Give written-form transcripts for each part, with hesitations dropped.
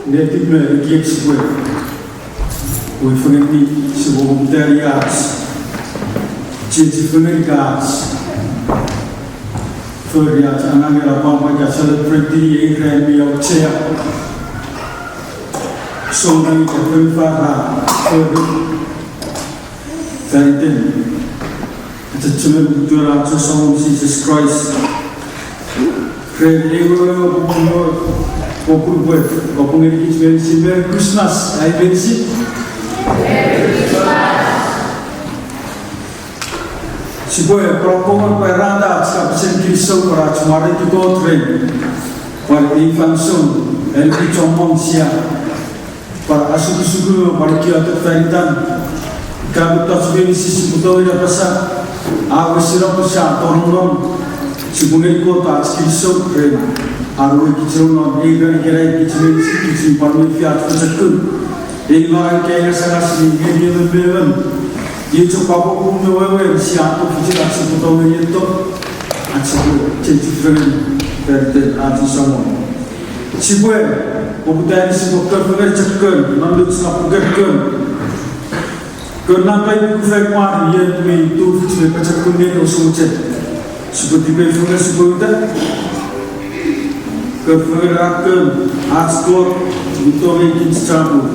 native me gives with we forget me so there yards change for guards for yards and I'm gonna pump my celebrate the Graham of chair so many different for it's a children to our son Jesus Christ. Pray they will open with open it Merry Christmas. I will see. Si boy propongo per randa sa Cristo para tomare di contre para i function el ki chomon sia para asuku para ki ato feritan kamu tak sebenarnya sisi betul ya pasal aku siram pasal torun sebenarnya kota Cristo keren aku kicau ega kira kicau sisi parmi fiat tercekut ega kaya sangat sini dia berbeban dia coba pun mewawan siapa kicau betul itu aku cendera dari hati semua siapa kemudian siapa kerja cekut nanti siapa kerja Karena baik kita kemarin ia itu kita baca kuning usulnya seperti berfungsi seperti keferrakan askor untuk bikin campur.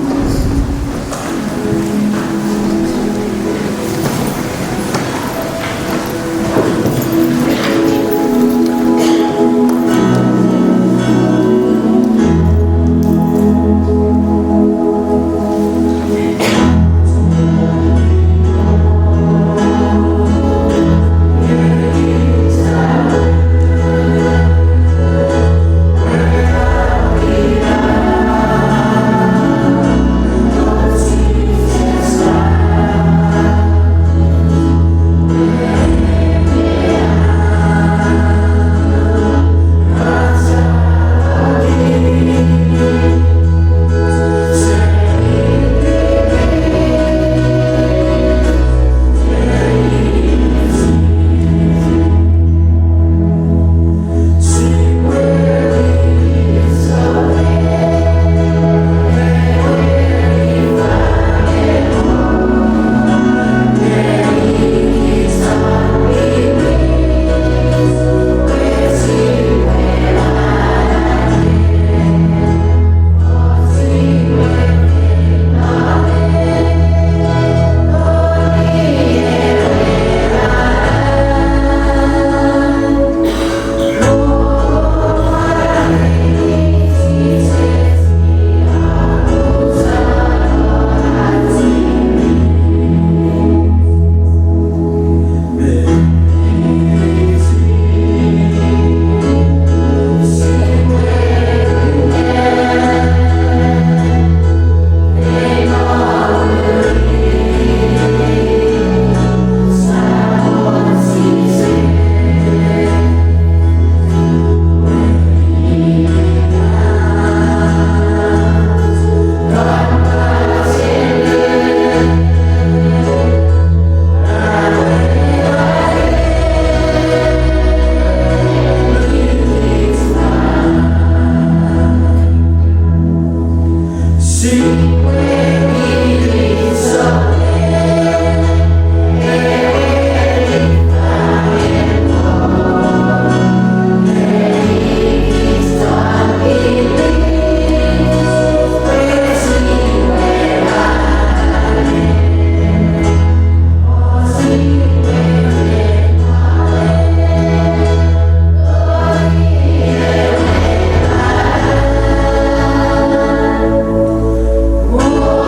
Oh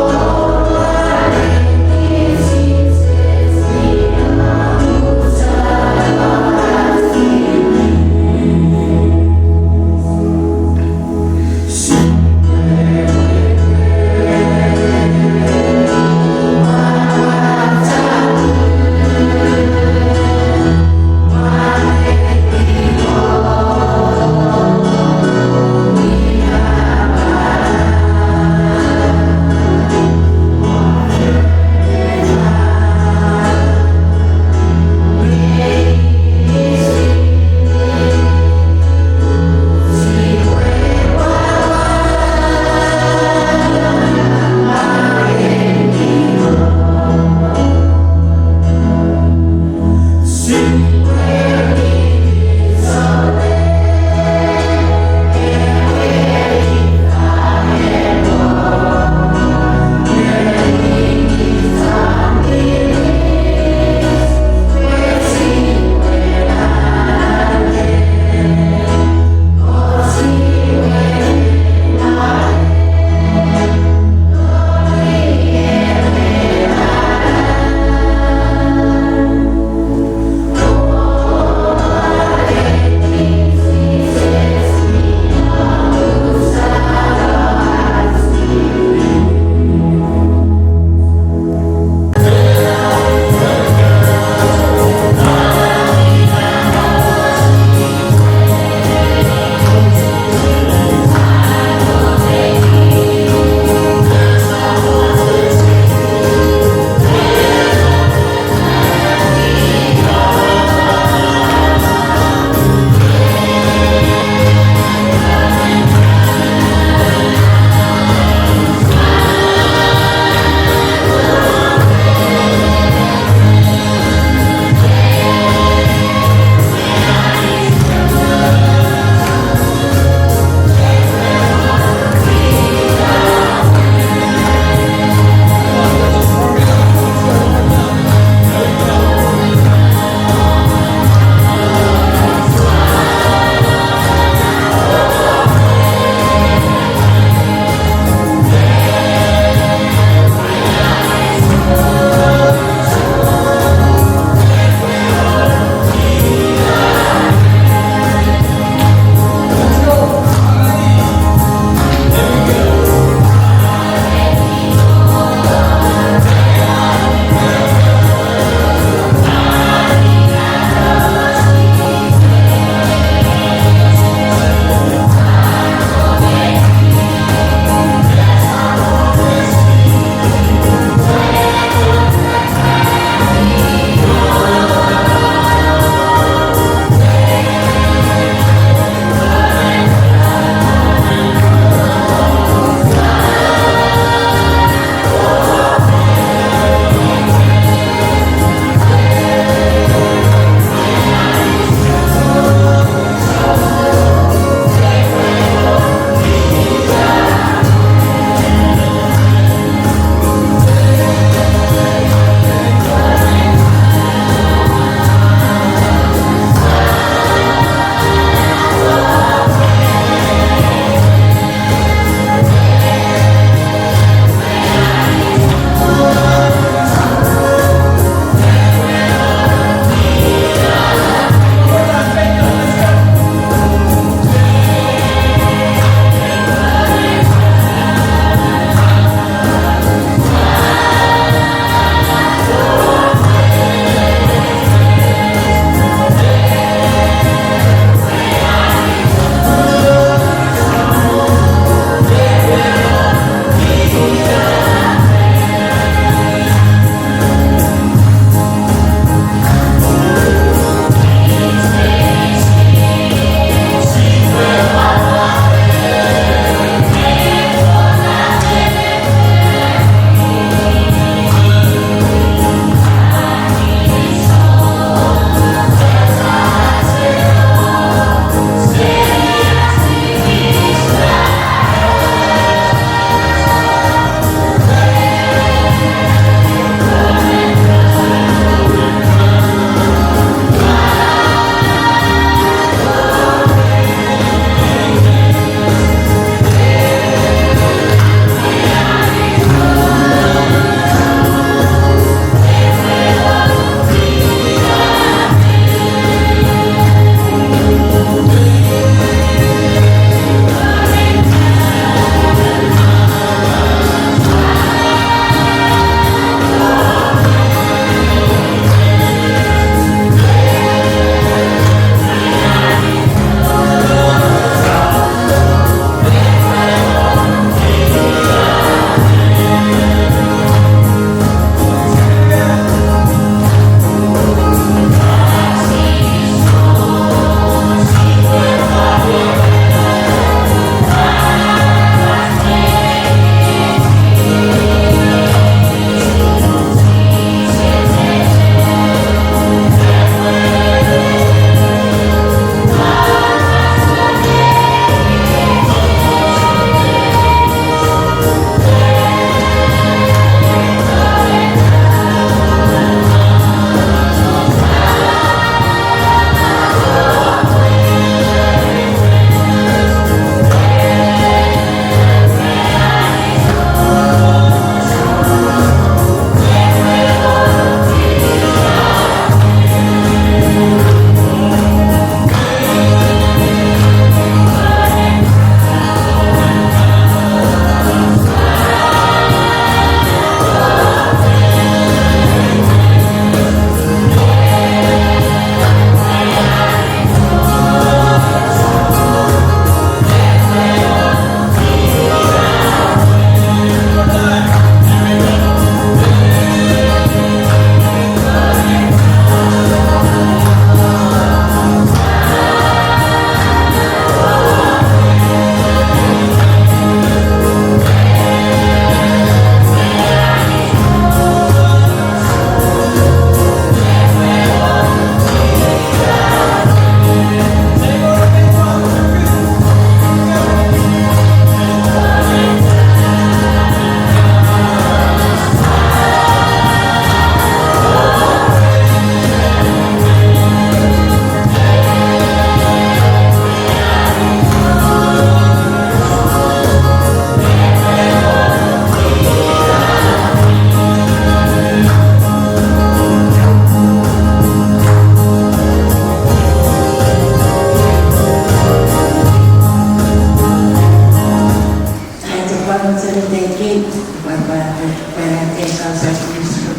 ceritakan para kausa Kristo.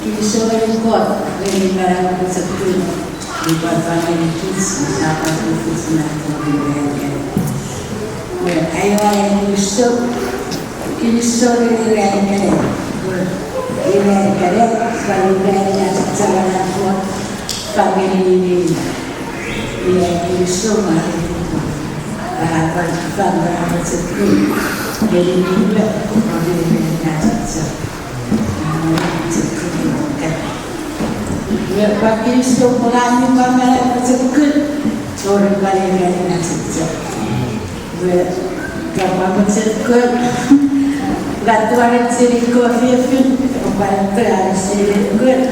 Kristo ay kot, may para sa Kristo. Di pagpapalagay Kristo sa pagkakos na pagkakos. Ayaw ay Kristo. Kristo rin rin ini kerja sebagai jalan kuat family ini dia Kristo mari apa family sekali jadi ini family nasi ya Pak Kristo mulai family sekali orang balik nasi kalau sekali Batuan sini kopi pun, batuan sini good.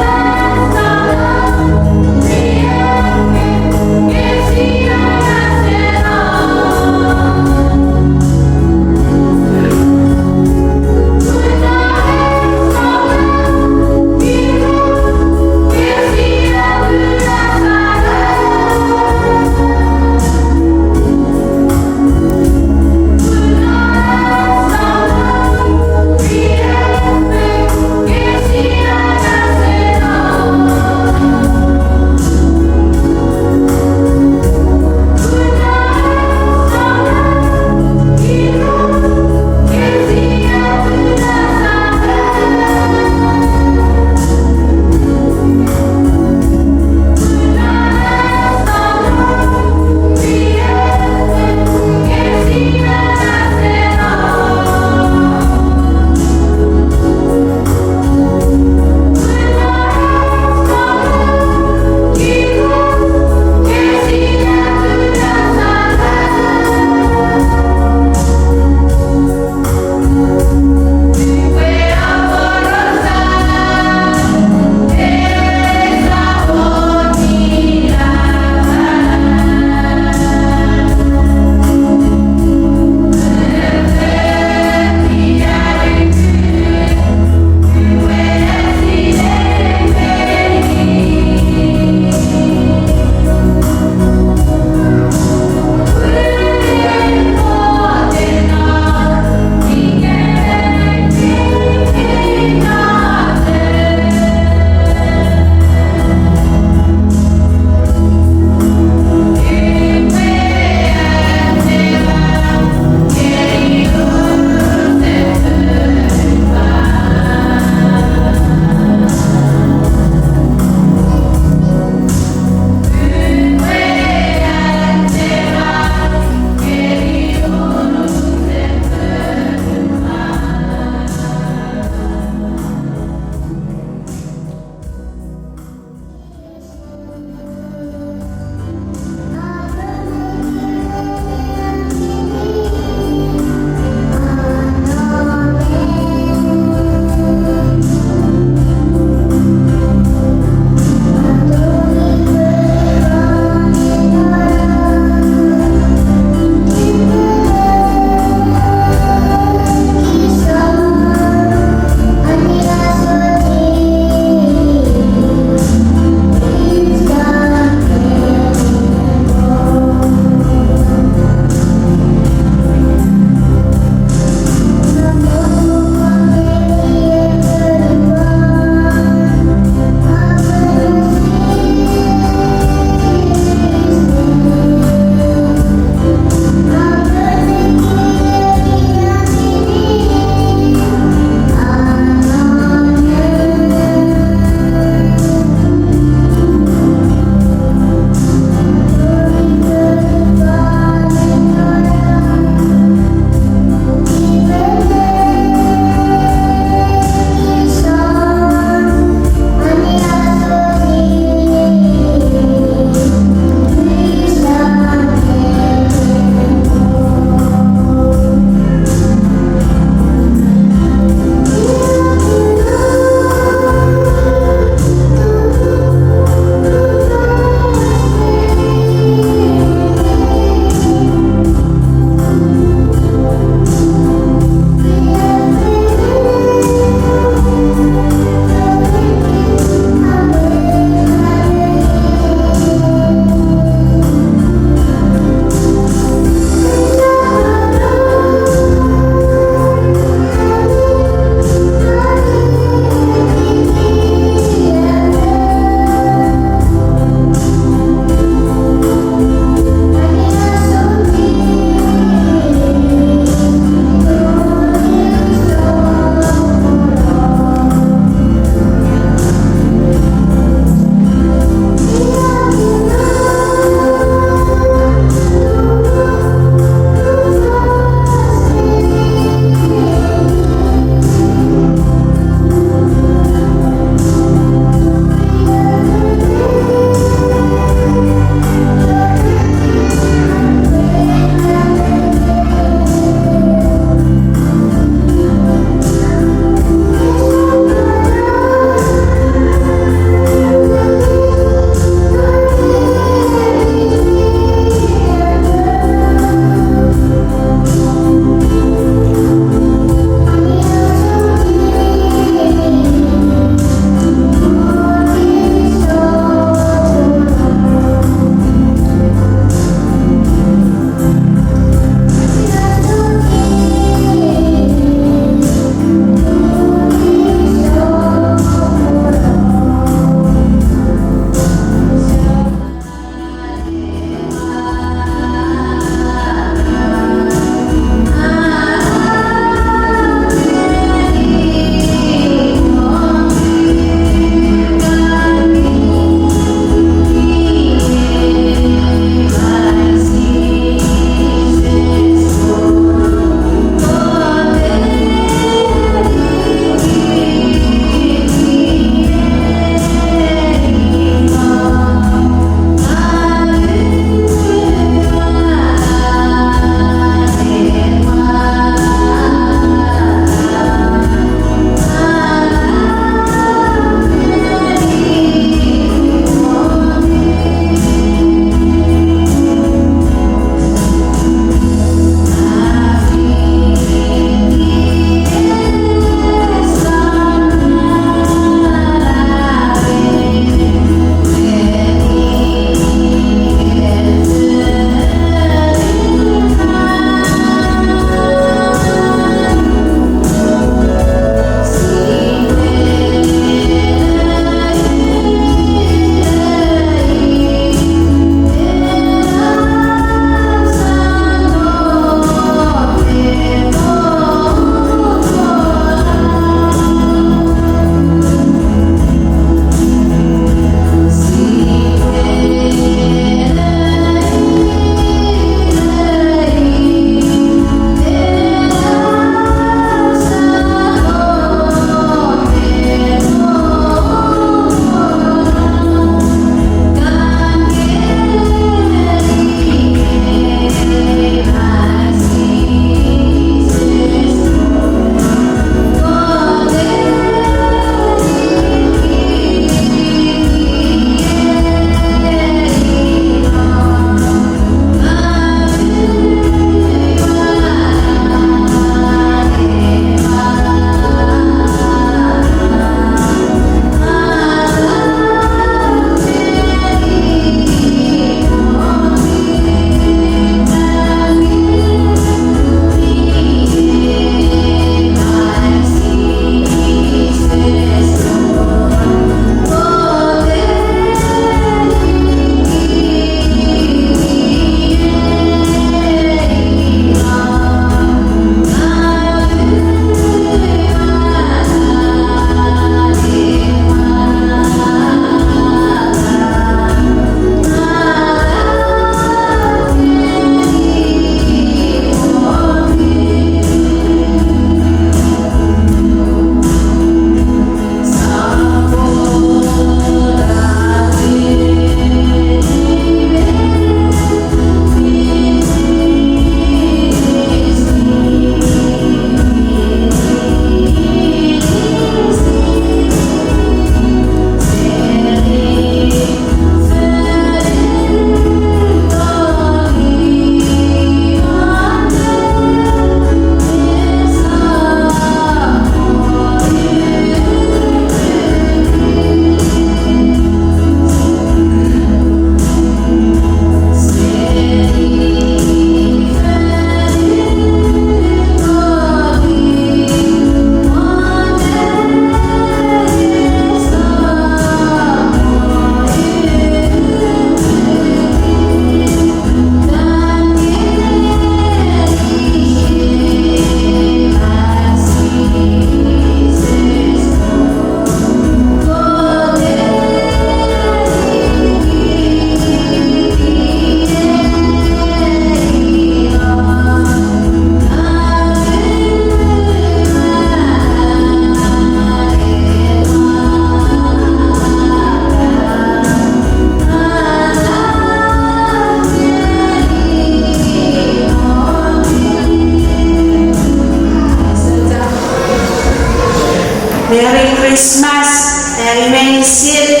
Christmas and remain seated.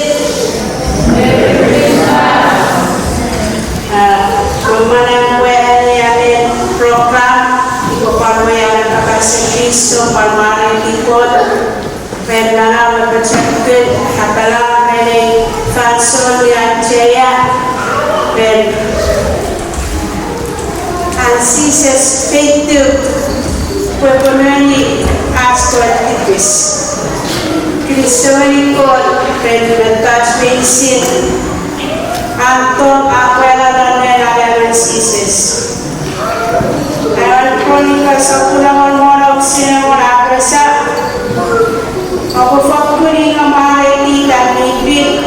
Lumayan ko yan program iko pamayanan akan si Kristo pamarin ikot pwede na magpacakit hatalang pwede fansol yan jaya pwede ansises feito pwede asko at tipis Kristo ikot pwede mag-touch basin Anton akwela dan nena sises. Ayan kronika sa pulangon mo na sinamon agresa. Ako fakuri nga mahalay tita nipit.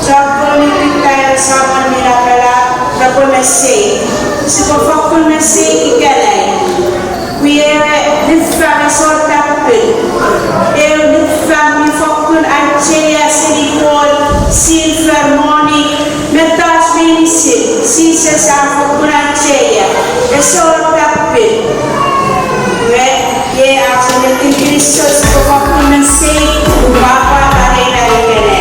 Chakko nipit tayo sama nila pala dapo mesay. Sipo fakul mesay ikanay. Kuya difang isot tapit. Ew difang nifakul ancheya silikol silvermonic. Metas minisin, si sesama kurang ceria, esok tapi, ye aku nanti Kristus kau mensi, bapa arena ini.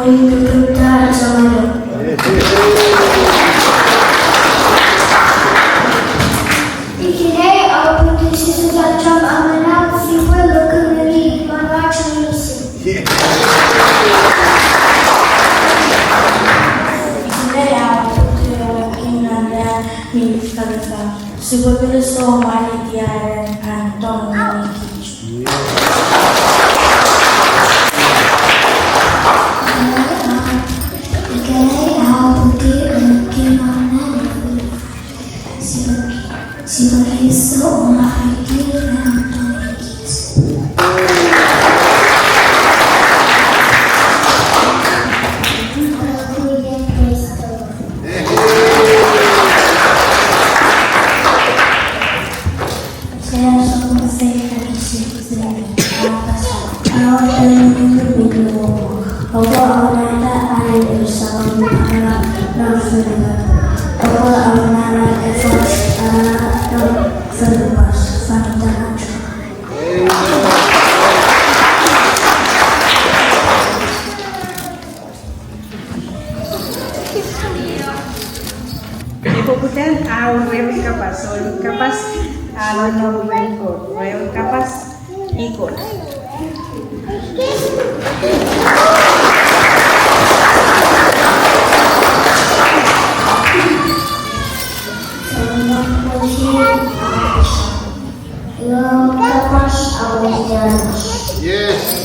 ako'y pupunta sa ngayon. Today, our politicians at Trump ang anak si Pueblo Community Manrachanisin. Today, our kinanda ni Kalita. Si Pueblo so malitiaran ang tong nalikich. Today, our kinanda si Pueblo so malitiaran ang tong nalikich. Ipuputan ang Real Kapas. So, yung kapas, ano na ikot. Real Kapas, ikot. Yes.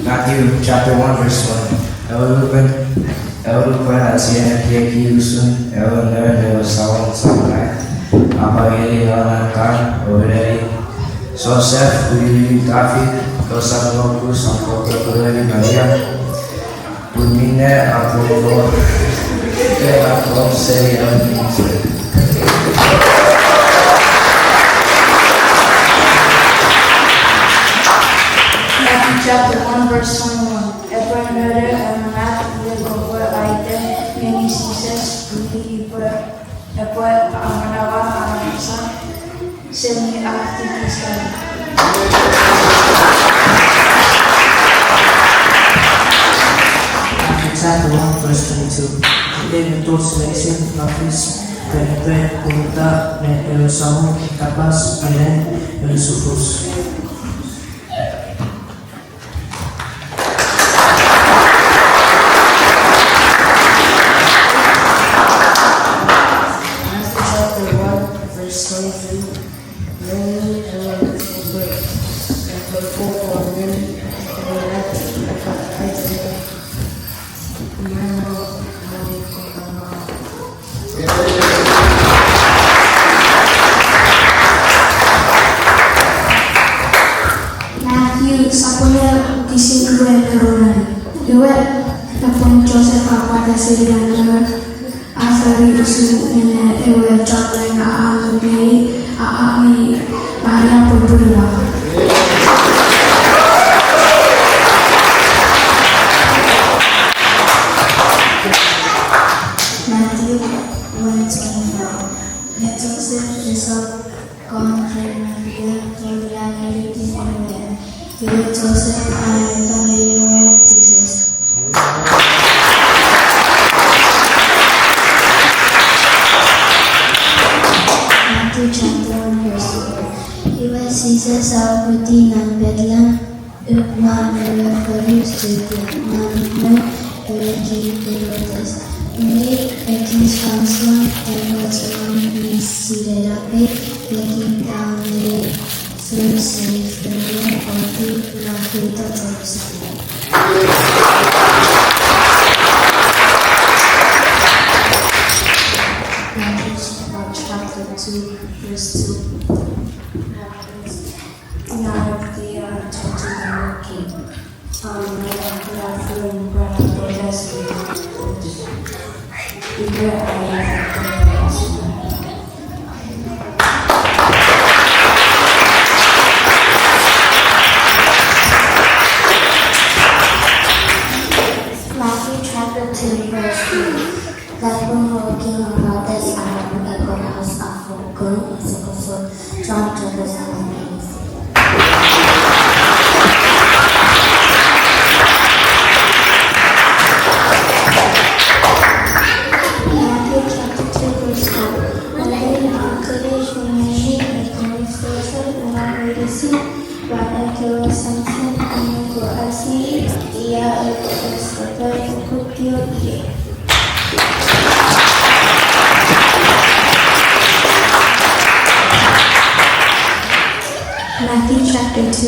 Matthew chapter 1 verse 1. Eulupan at siya nakikiusun, Eulupan sawang sampai, apa ini kan, Obederi, Joseph, Uli, David, Dosan Loku, Sampo Kepulani Maria, Bumine, Apollo, Akom, Seri, Chapter 1 verse 21. Ever another and not will over item many seasons to be ever ang manawa ang isa semi-active Christian. Chapter 1 verse 22. Then todos le dicen Nafis, Penetre, Punta, el Samu, Capaz, Penen, el Sufus. Siriana, Asari Usu, and Ewe Chakling, Aami, Maria Pudura. Matthew 1:25. Let Joseph resolve contrary to reality anywhere. With Joseph and the Jesus. Matthew chapter 1 verse 4. He was Jesus of Medina and Bethlehem, one refers to the man Made a king's council and was around me seated up it, looking down the first slave the room of the lovely daughters. Matthew chapter 2 verse 2. Now they are touching the king. They are feeling proud of their destiny. Matthew chapter 2 verse 3. That when walking about this island, a good house of good is a good John chapter 7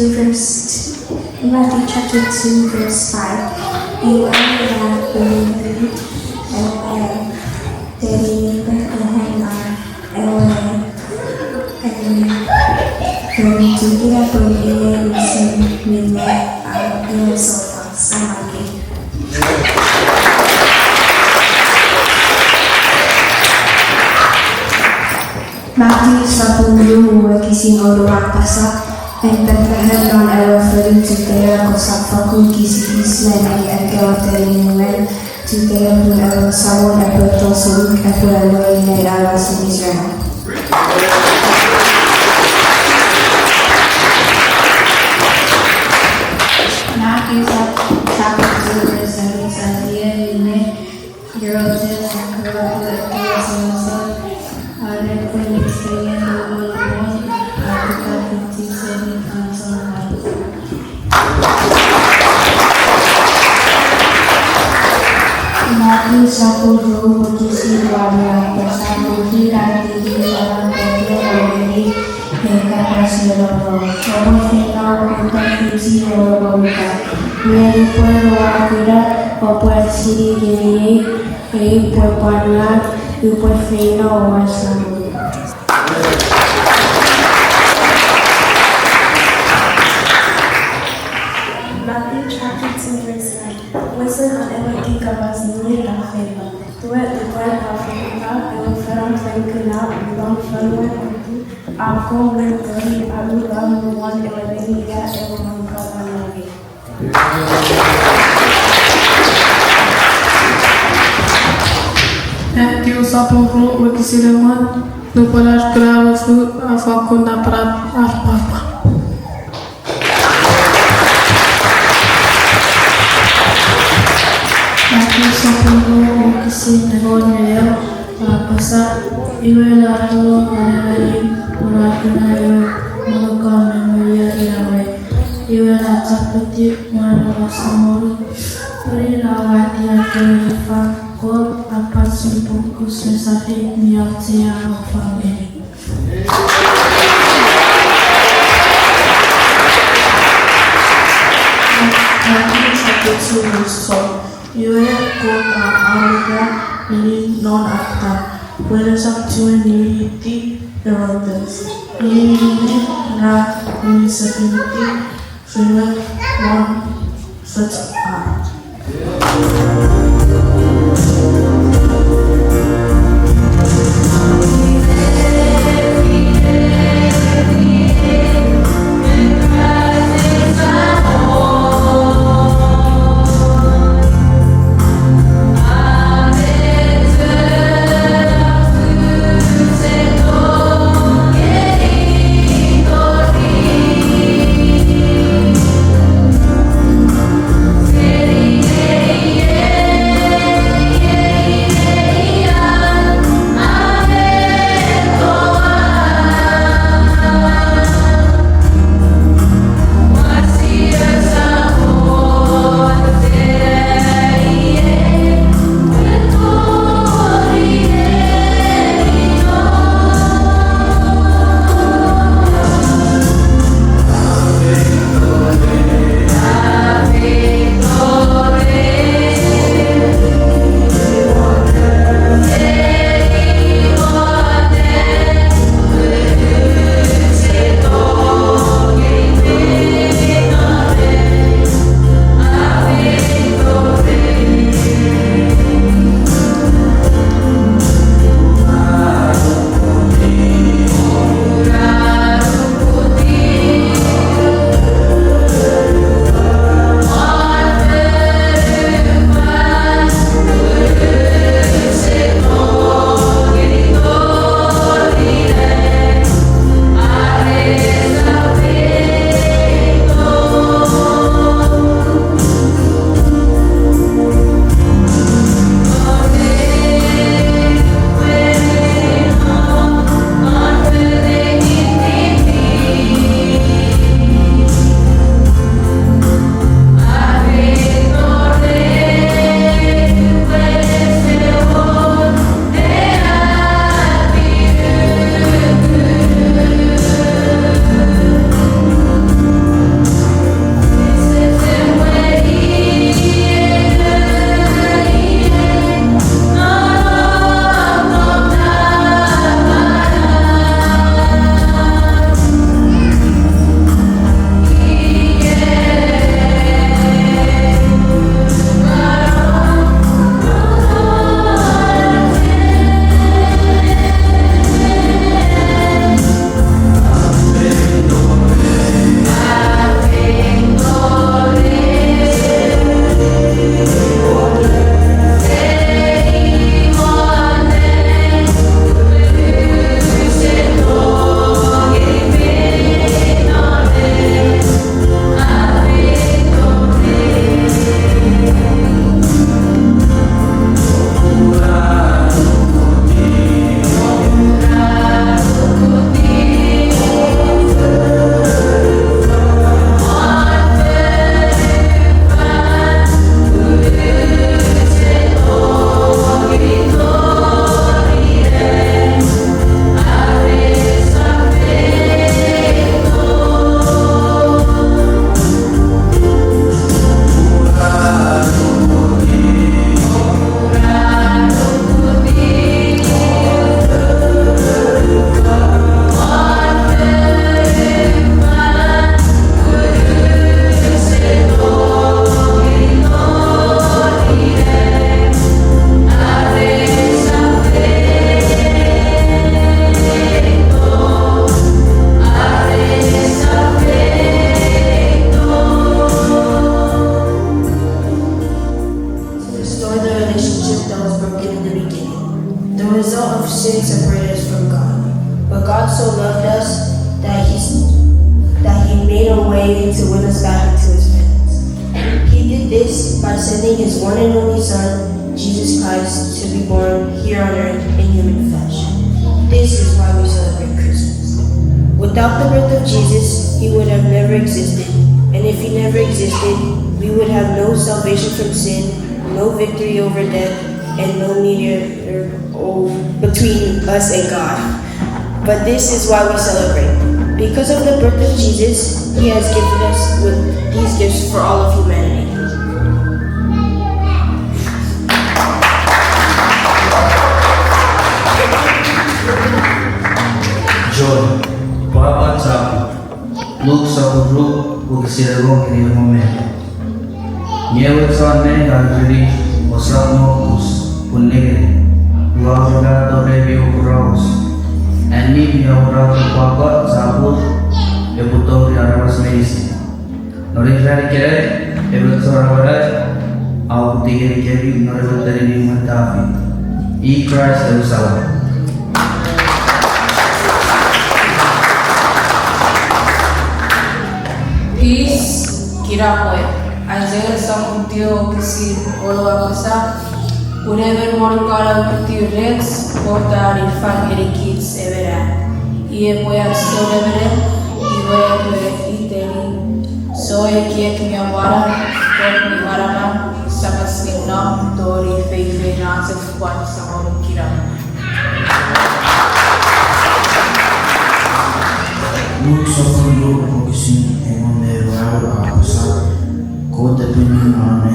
verse 3. Matthew chapter 2 verse 5. You are the believe and they Bethlehem and to get up on the listen with my Samaki. Matthew 10 kising orang pasak and Bethlehem non era referring to their kosakfaku kisi Islam and Gawaterin to their pun era sawon aperto suluk apuelo in era Israel. Matthew chapter 2 verse 7 says, Herodes and Herod are Philistine Matthew 10 berisi warna bersama dan tinggi dalam bagian ini mereka berserombong. Orang final untuk visi orang Mary pueblo akhirat popular city diri pueblo pueblo final wasam. Matthew chapter 2 verse 9. Wisdom and everything kabas nili na favor. Tuwet igual Afrika el feron fenkuna ulang feron ako mentari alu lam one eleni ya el mangkawan lagi. Matthew 10 berkisilaman lupalah kerawasu afakuna prat arpapa. Matthew 10 berkisilaman pasal iwala tu manai mulakan mulakan media iawe iwala capati mana samuru perirawat yang terlepas Kau apa sibuk sesaat niat siapa family. Matthew chapter 2 verse 12. Iwala kota Arga ini non akta. Berdasar tuan niliti Herodes. Ini na ini seperti film one such art. one and only Son, Jesus Christ, to be born here on earth in human flesh. This is why we celebrate Christmas. Without the birth of Jesus, he would have never existed. And if he never existed, we would have no salvation from sin, no victory over death, and no mediator between us and God. But this is why we celebrate. Because of the birth of Jesus, he has gifted us with these gifts for all of humanity. Joy, Papa Tapu, Luke Saburu, Bukisirgo in the moment. Nyewetsane Gagri, Osamos, Punegri, Uaga Dorebi Ubraus, and Nib Yawra Papa Zabut, Ebuto Yaras Medicine. Norifari Kere, Ebutora, Autigi Kevi, Norifari Matafi, E. Christ Jerusalem. Peace, kirakoe. Isaiah samutio kisi olo apasa. Unever morukara mutiu rex, porta rifan erikits evera. Ie poya sorevere, iwe poya iteri. Soe kiek miamara, kok mimarana, samas nimna, tori feife nasef kwan samoru kira. Luke suffered Lord focusing on the rival opposite. Code the pinning on a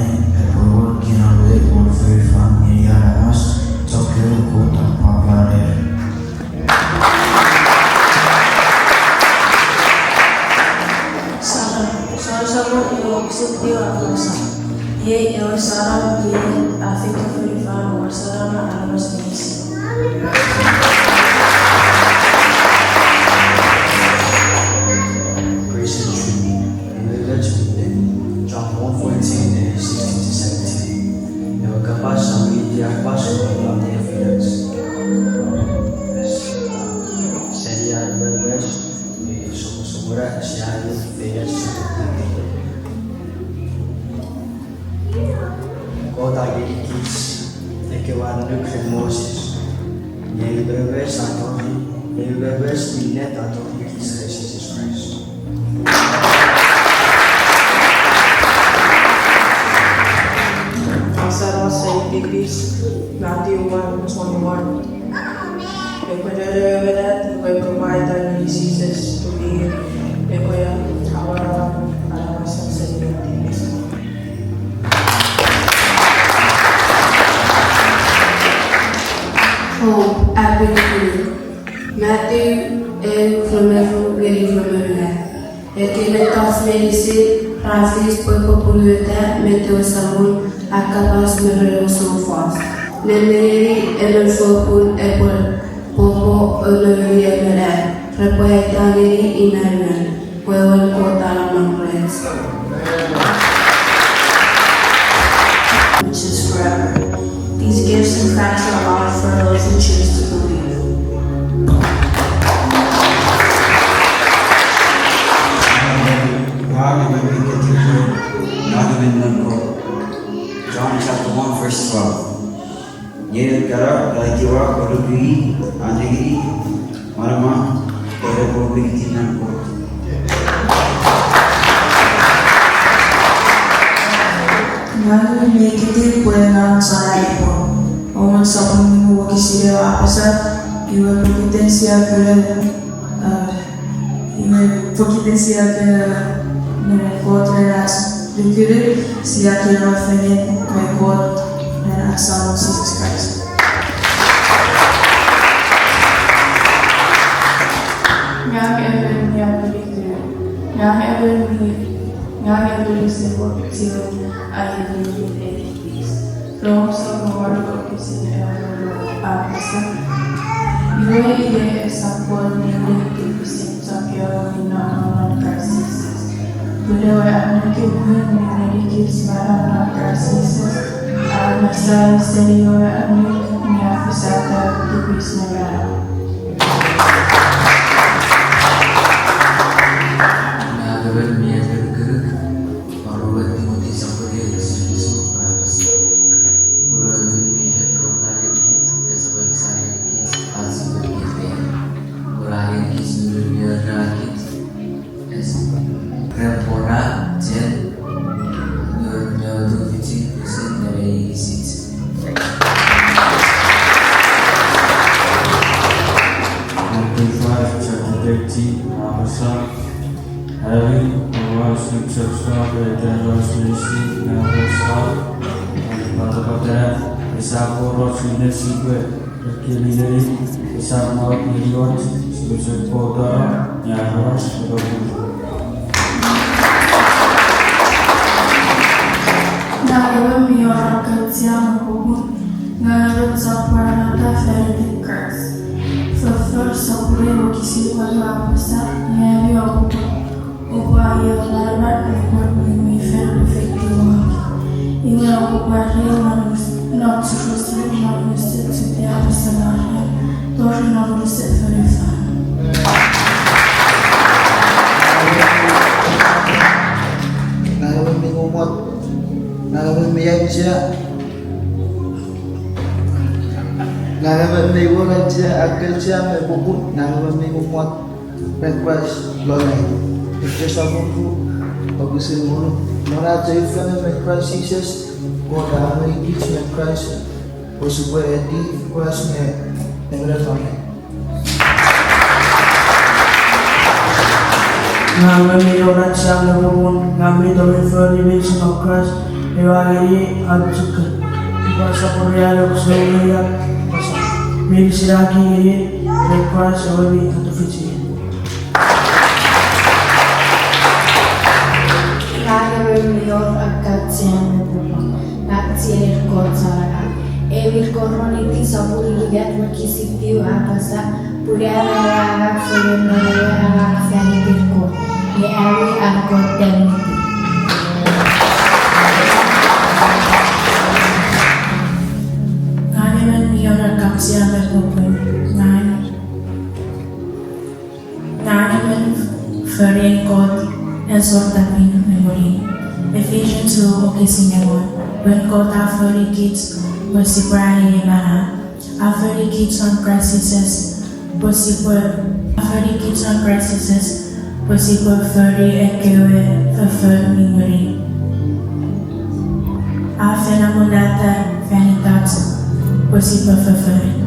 forward kinaway on very fun in Yaras, Tokyo, Kota, Papa. Sama yung sitio ako sa ye yung sarang din after very fun or sarang na anos things. Grace and truth. In the legend, John 1:14, 16 to 17. Now, kapag sa media, pasok ang mga Felix. Seria Berbers, sumura siya yung Felix sa pagkakas. Kota Gikis, Ekewan Nukre Moses. Yung Berbers atau yung Berbers Binet atau Gikis Jesus Christ. Decrease Matthew 1:21. Whenever that we provide our diseases to be our Oh, Abel Matthew et Flamevo et Flamevo. Et que le temps médicine, Francis, pour le temps, météo savon, à capaz de son force. Le mairie et le faux pour le vieux repoetani inamen, pueblo kota nombres. Which is forever. These gifts and facts are allowed for those who choose to believe. John chapter 1 verse 12. Ye kara rajiwa kodui anegi marama tere bobi kinan ko. Ngayon may kiti puedan sa ipo. Oman sa panginoon wakisiya apasa iwe pokitensia ke kontreras dikire siya ke rafene me kot na asal Jesus Christ. Yang ever listen what till I believe in peace. From some more focusing ever apasa. Iwe ye sapon ni kipisin sakyo na crisis. Budawa anake buhen ni kids mara crisis. Nasa serio anek ni afisata kipis na Naga berniat bergerak, baru bertemu di sampai dia di sini semua. Apasa, having was in church of the Generous Ministry, Navasal, and Patakata, Isapo, Rochine, Kilini, Isamo, Million, Susan Porter, Yaros, Dalam miora kerja menghubung ngaruh saparata ferry cars. Fafar sapure kisi pada apasa nyari aku upaya larat membuat mimi ferry efektif. Ini aku pada manusia not supposed manusia setiap sebenarnya torre manusia ferry fan. Ngayon may umot, ngayon may yan siya. Ngayon may ulat siya, agad siya may bubut, ngayon may umot, request, lolay. Ito sa mundo, pag-usin mo, mula tayo ka na may Christ Jesus, kung dami each may Christ, o suwa edi, kuwas may nagratone. Ngayon may ulat siya ang nabubun, ngayon ito may fertilization of Christ, iwagiri at sukat. Iba sa Korea, ko sa uliyak, may siraki ngiri, may Christ, awali at ofisi. Ngayon mayor agad siya nabubun, at siya kotsara. Evil koroniti sa puliligat makisiptiw apasa, puriya na full na agak sanity ko. Ni ari agad damniti. Ngayon mayor agad siya nabubun. Ngayon foreign code and sort of memory. Ephesians 2 okisinyamon. When called after kids Bosipurani Mana, after the kids on crises, after the kids on crises, Bosipur Furry and Kewe for memory. After Namunata, Fanny Thoughts, Bosipur for Furry.